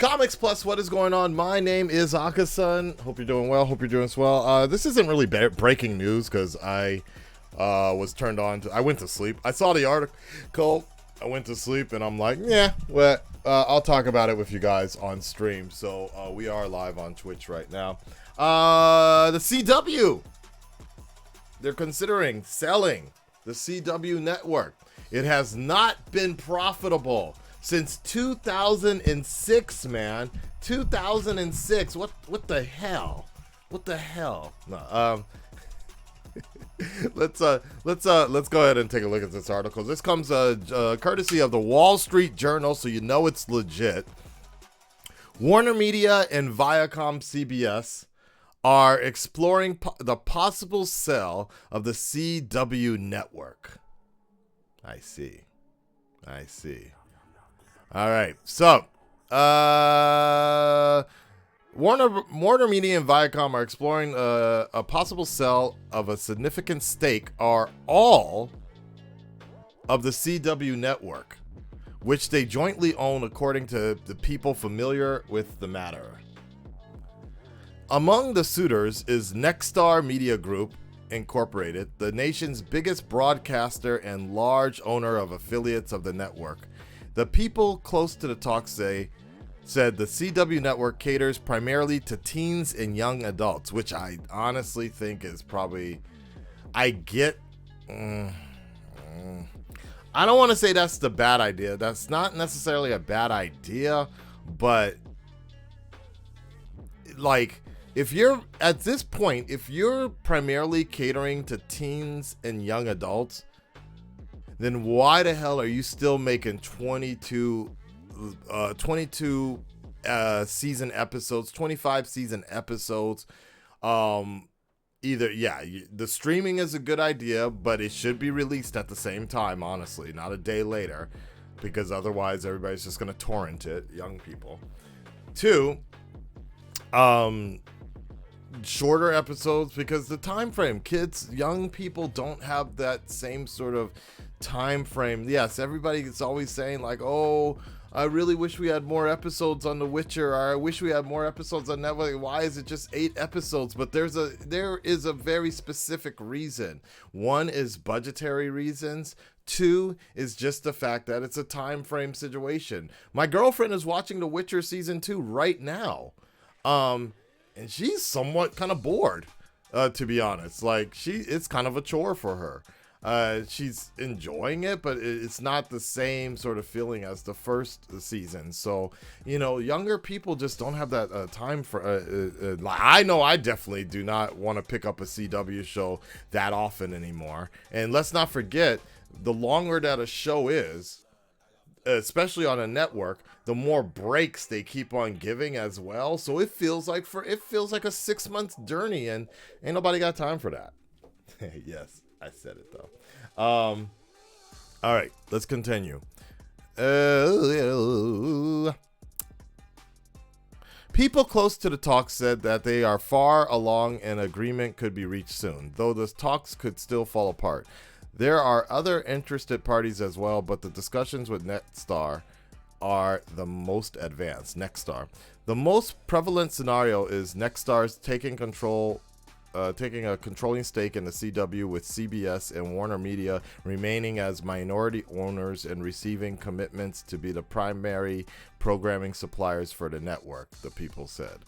Comics Plus, what is going on? My name is Akasan. Hope you're doing well. Hope you're doing well. This isn't really breaking news because I was turned on to. I went to sleep. I saw the article. I went to sleep and I'm like, yeah, well, I'll talk about it with you guys on stream. So we are live on Twitch right now. The CW. They're considering selling the CW network. It has not been profitable since 2006, man. 2006. What the hell? What the hell? No, let's go ahead and take a look at this article. This comes courtesy of the Wall Street Journal, so you know it's legit. Warner Media and Viacom CBS are exploring the possible sale of the CW network. I see. All right. So, Warner Media and Viacom are exploring a possible sale of a significant stake or all of the CW network, which they jointly own, according to the people familiar with the matter. Among the suitors is Nexstar Media Group Incorporated, the nation's biggest broadcaster and large owner of affiliates of the network. The people close to the talk said the CW network caters primarily to teens and young adults, which I honestly think is probably, I get, I don't want to say that's the bad idea. That's not necessarily a bad idea, but like, if you're at this point, if you're primarily catering to teens and young adults, then why the hell are you still making 22 season episodes, 25 season episodes? The streaming is a good idea, but it should be released at the same time, honestly, not a day later, because otherwise everybody's just going to torrent it, young people. 2, shorter episodes, because the time frame, young people don't have that same sort of time frame. Yes, everybody is always saying like, oh, I really wish we had more episodes on The Witcher, or I wish we had more episodes on Netflix. Why is it just 8 episodes? But there is a very specific reason. 1 is budgetary reasons. 2 is just the fact that it's a time frame situation. My girlfriend is watching The Witcher season 2 right now. And she's somewhat kind of bored, to be honest. Like, it's kind of a chore for her. She's enjoying it, but it's not the same sort of feeling as the first season. So, younger people just don't have that time for. I know I definitely do not want to pick up a CW show that often anymore. And let's not forget, the longer that a show is, especially on a network, the more breaks they keep on giving as well. So it feels like a 6-month journey, and ain't nobody got time for that. Yes, I said it though. All right, let's continue. People close to the talks said that they are far along and agreement could be reached soon, though the talks could still fall apart. There are other interested parties as well, but the discussions with Nexstar are the most advanced. Nexstar. The most prevalent scenario is Nexstar's taking a controlling stake in the CW, with CBS and Warner Media remaining as minority owners and receiving commitments to be the primary programming suppliers for the network, the people said.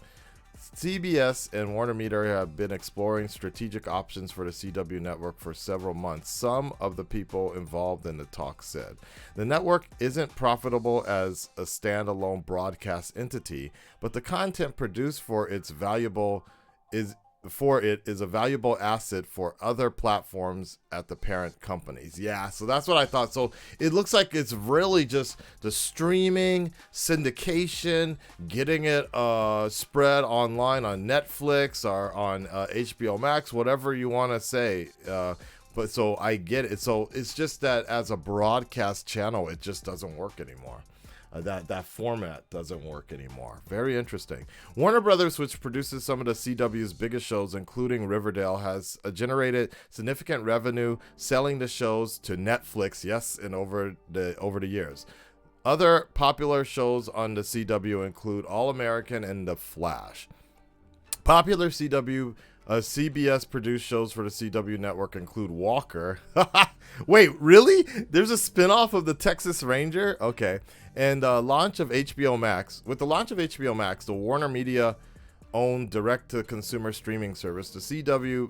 CBS and Warner Media have been exploring strategic options for the CW network for several months, some of the people involved in the talk said. The network isn't profitable as a standalone broadcast entity, but the content produced for it is a valuable asset for other platforms at the parent companies. Yeah, so that's what I thought. So it looks like it's really just the streaming, syndication, getting it spread online on Netflix or on HBO Max, whatever you want to say. But so I get it. So it's just that as a broadcast channel, it just doesn't work anymore. That format doesn't work anymore. Very interesting. Warner Brothers, which produces some of the CW's biggest shows, including Riverdale, has generated significant revenue selling the shows to Netflix. Yes, and over the years. Other popular shows on the CW include All American and The Flash. Popular CBS produced shows for the CW network include Walker. Wait, really? There's a spinoff of the Texas Ranger? Okay. And launch of HBO Max. With the launch of HBO Max, the Warner Media owned direct-to-consumer streaming service, the CW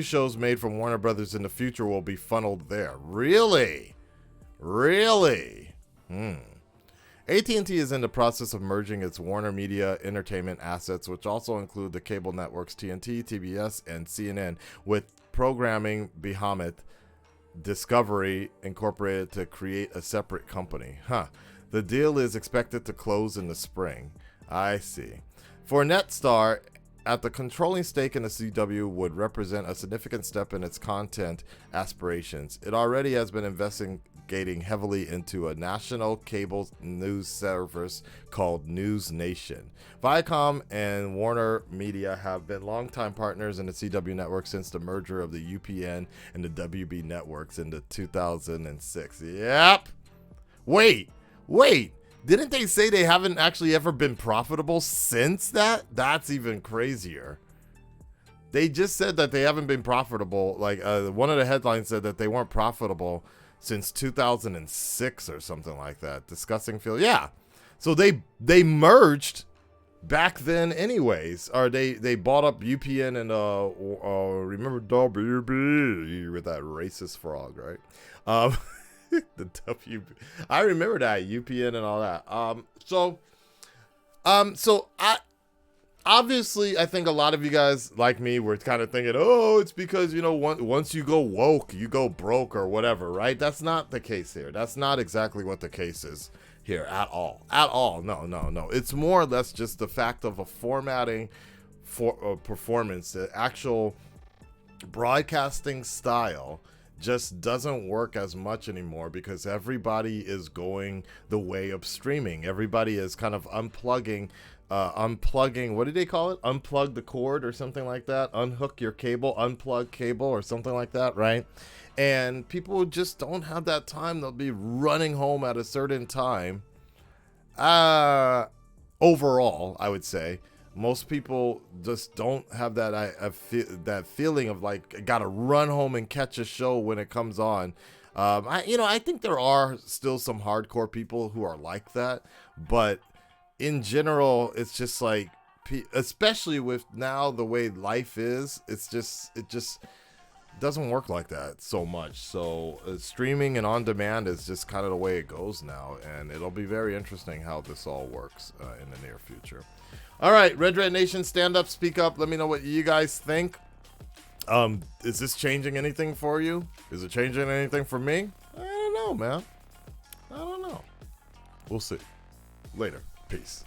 shows made from Warner Brothers in the future will be funneled there. Really? AT&T is in the process of merging its Warner Media Entertainment assets, which also include the cable networks TNT, TBS, and CNN, with programming behemoth Discovery Incorporated to create a separate company. The deal is expected to close in the spring. I see. For Netstar, at the controlling stake in the CW would represent a significant step in its content aspirations. It already has been investigating heavily into a national cable news service called News Nation. Viacom and Warner Media have been longtime partners in the CW network since the merger of the UPN and the WB networks in the 2006. Yep. Wait. Didn't they say they haven't actually ever been profitable since that? That's even crazier. They just said that they haven't been profitable. Like one of the headlines said that they weren't profitable since 2006 or something like that. Discussing Phil. Yeah. So they merged back then anyways. Or they bought up UPN and remember WB with that racist frog, right? The W, I remember that UPN and all that. So I obviously I think a lot of you guys like me were kind of thinking, oh, it's because once you go woke, you go broke or whatever, right? That's not the case here. That's not exactly what the case is here at all. No. It's more or less just the fact of a formatting for performance, the actual broadcasting style just doesn't work as much anymore because everybody is going the way of streaming. Everybody is kind of unplugging, what did they call it? Unplug the cord or something like that. Unhook your cable, unplug cable or something like that, right? And people just don't have that time. They'll be running home at a certain time. Overall, I would say. Most people just don't have that feeling of like gotta run home and catch a show when it comes on. I think there are still some hardcore people who are like that, but in general, it's just like, especially with now the way life is, it just doesn't work like that so much. So streaming and on demand is just kind of the way it goes now, and it'll be very interesting how this all works in the near future. All right, Red Nation, stand up, speak up. Let me know what you guys think. Is this changing anything for you? Is it changing anything for me? I don't know, man. I don't know. We'll see. Later. Peace.